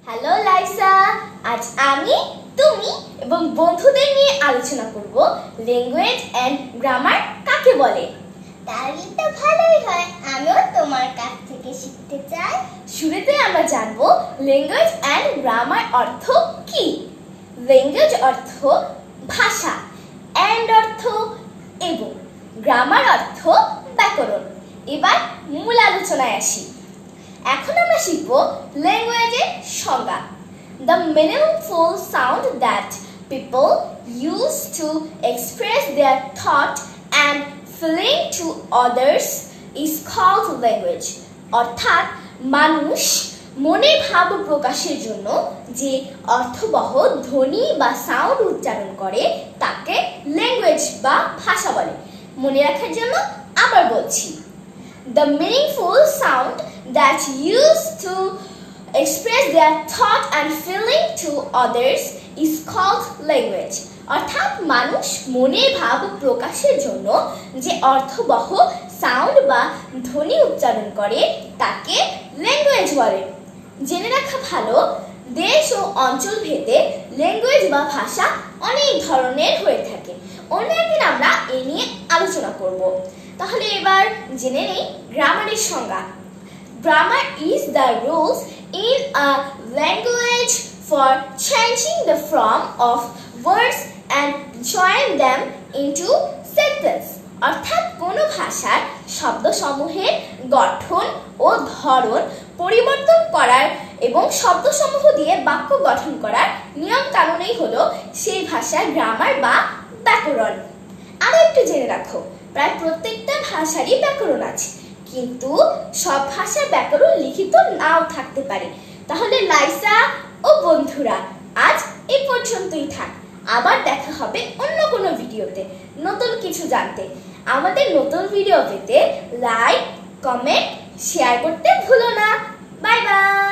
Hello লাইসা, আজ আমি তুমি এবং বন্ধুদের নিয়ে আলোচনা করব ল্যাঙ্গুয়েজ এন্ড গ্রামার কাকে বলে। তাহলে তো ভালোই হয়, আমিও তোমার কাছ থেকে শিখতে চাই। শুরুতে আমরা জানব ল্যাঙ্গুয়েজ এন্ড গ্রামার অর্থ কি। ল্যাঙ্গুয়েজ অর্থ ভাষা, এন্ড অর্থ এবং, গ্রামার অর্থ ব্যাকরণ। এবার মূল আলোচনায় আসি। এখন আমরা শিখব ল্যাঙ্গুয়েজের সংজ্ঞা। The meaningful sound that people use to express their thought and feeling to others is called language. অর্থাৎ মানুষ মনের ভাব প্রকাশের জন্য যে অর্থবহ ধ্বনি বা সাউন্ড উচ্চারণ করে তাকে ল্যাঙ্গুয়েজ বা ভাষা বলে। মনে রাখার জন্য আবার বলছি, the meaningful sound that used to express their thought and feeling to others is called language. অর্থাৎ মানুষ মনের ভাব প্রকাশের জন্য যে অর্থবহ সাউন্ড বা ধ্বনি উচ্চারণ করে তাকে ল্যাঙ্গুয়েজ বলে। জেনে রাখা ভালো, দেশ ও অঞ্চল ভেদে ল্যাঙ্গুয়েজ বা ভাষা অনেক ধরনের হয়ে থাকে। অন্য একদিন আমরা এ নিয়ে আলোচনা করব। তাহলে এবার জেনে নেই গ্রামারের সংজ্ঞা। Grammar is the rules in a language for changing the form of words and join them into sentence. অর্থাৎ কোনো ভাষার শব্দসমূহের গঠন ও ধরন পরিবর্তন করার এবং শব্দসমূহ দিয়ে বাক্য গঠন করার নিয়ম কানুনই হলো সেই ভাষার গ্রামার বা ব্যাকরণ। আরো একটু জেনে রাখো, প্রায় প্রত্যেকটা ভাষারই ব্যাকরণ আছে, কিন্তু সব ভাষার ব্যাকরণ লিখিত নাও থাকতে পারে। তাহলে লাইসা ও বন্ধুরা, আজ এই পর্যন্তই থাক। আবার দেখা হবে অন্য কোনো ভিডিওতে নতুন কিছু জানতে। আমাদের নতুন ভিডিও পেতে লাইক, কমেন্ট, শেয়ার করতে ভুলো না। Bye bye.